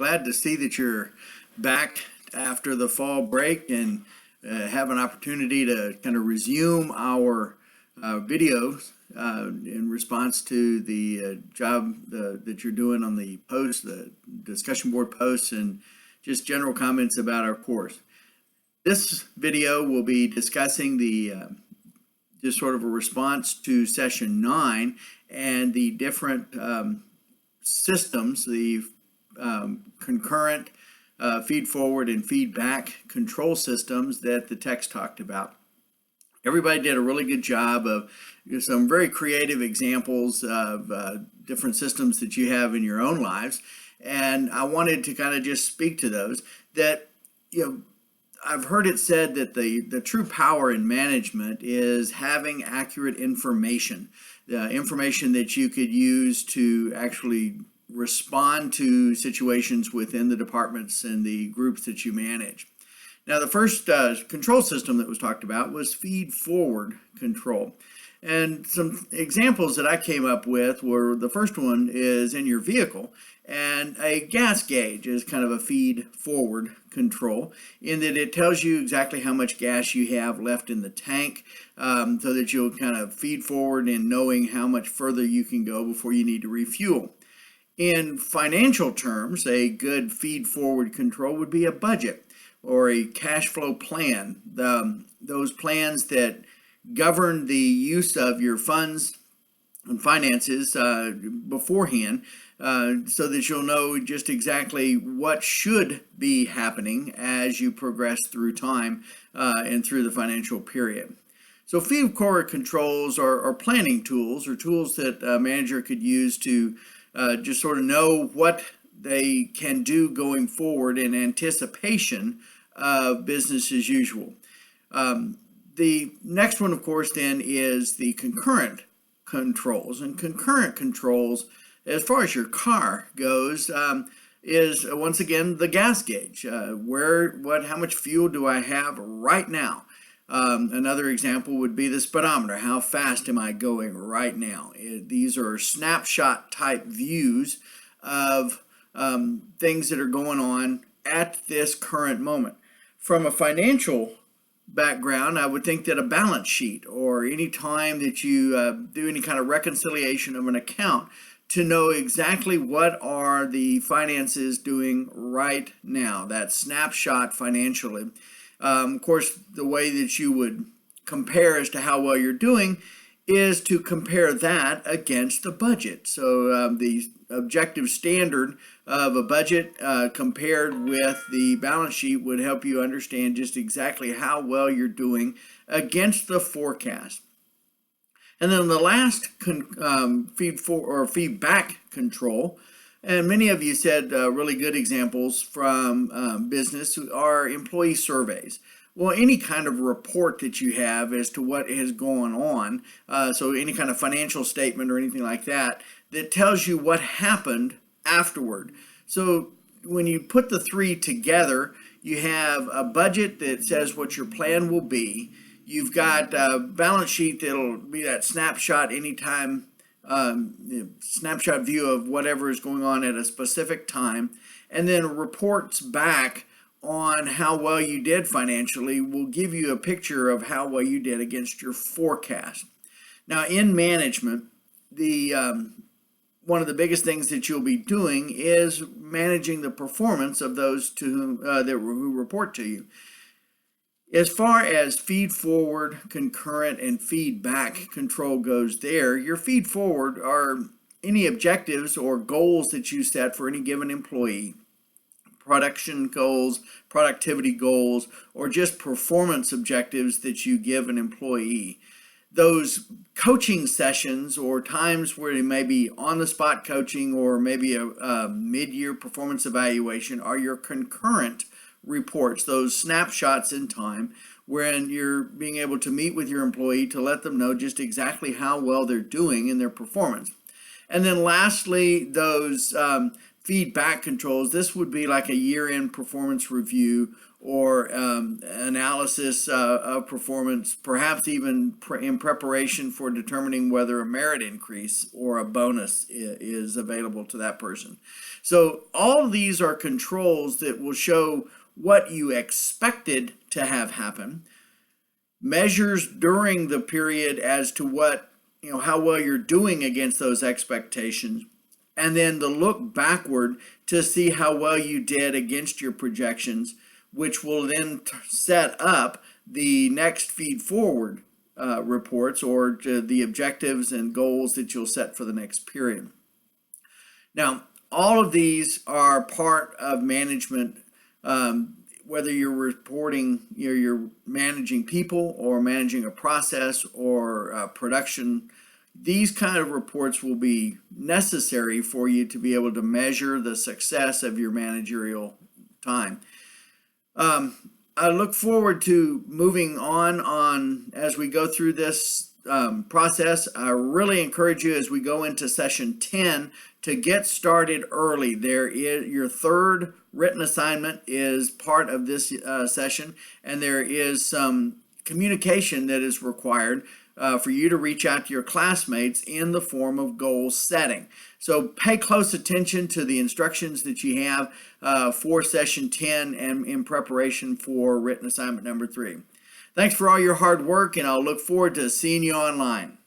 Glad to see that you're back after the fall break and have an opportunity to kind of resume our videos in response to the job that you're doing on the post, the discussion board posts, and just general comments about our course. This video will be discussing the just sort of a response to session 9 and the different systems, the concurrent, feed forward, and feedback control systems that the text talked about. Everybody did a really good job of some very creative examples of different systems that you have in your own lives, and I wanted to kind of just speak to those. That, I've heard it said that the true power in management is having accurate information, the information that you could use to actually respond to situations within the departments and the groups that you manage. Now, the first control system that was talked about was feed forward control. And some examples that I came up with were, the first one is in your vehicle, and a gas gauge is kind of a feed forward control in that it tells you exactly how much gas you have left in the tank, so that you'll kind of feed forward in knowing how much further you can go before you need to refuel. In financial terms, a good feed forward control would be a budget or a cash flow plan. Those plans that govern the use of your funds and finances beforehand, so that you'll know just exactly what should be happening as you progress through time and through the financial period. So feed forward controls are planning tools, or tools that a manager could use to just sort of know what they can do going forward in anticipation of business as usual. The next one, of course, then is the concurrent controls. And concurrent controls, as far as your car goes, is once again the gas gauge. How much fuel do I have right now? Another example would be the speedometer. How fast am I going right now? These are snapshot type views of things that are going on at this current moment. From a financial background, I would think that a balance sheet, or any time that you do any kind of reconciliation of an account, to know exactly what are the finances doing right now, that snapshot financially. Of course, the way that you would compare as to how well you're doing is to compare that against the budget. So the objective standard of a budget compared with the balance sheet would help you understand just exactly how well you're doing against the forecast. And then the last feedback control, and many of you said really good examples from business, are employee surveys. Well, any kind of report that you have as to what is going on, so any kind of financial statement or anything like that, that tells you what happened afterward. So when you put the three together, you have a budget that says what your plan will be. You've got a balance sheet that'll be that snapshot anytime, snapshot view of whatever is going on at a specific time, and then reports back on how well you did financially will give you a picture of how well you did against your forecast. Now, in management, one of the biggest things that you'll be doing is managing the performance of those who report to you. As far as feed forward, concurrent, and feedback control goes there, your feed forward are any objectives or goals that you set for any given employee. Production goals, productivity goals, or just performance objectives that you give an employee. Those coaching sessions, or times where it may be on-the-spot coaching or maybe a mid-year performance evaluation, are your concurrent reports, those snapshots in time when you're being able to meet with your employee to let them know just exactly how well they're doing in their performance. And then lastly, those feedback controls. This would be like a year-end performance review or analysis of performance, perhaps even in preparation for determining whether a merit increase or a bonus is available to that person. So all of these are controls that will show what you expected to have happen, measures during the period as to what, how well you're doing against those expectations, and then the look backward to see how well you did against your projections, which will then set up the next feed forward reports, or the objectives and goals that you'll set for the next period. Now, all of these are part of management, whether you're reporting, you're managing people or managing a process or production. These kind of reports will be necessary for you to be able to measure the success of your managerial time. I look forward to moving on as we go through this process. I really encourage you as we go into session 10 to get started early. There is your third written assignment is part of this session, and there is some communication that is required for you to reach out to your classmates in the form of goal setting. So pay close attention to the instructions that you have for session 10 and in preparation for written assignment number 3. Thanks for all your hard work, and I'll look forward to seeing you online.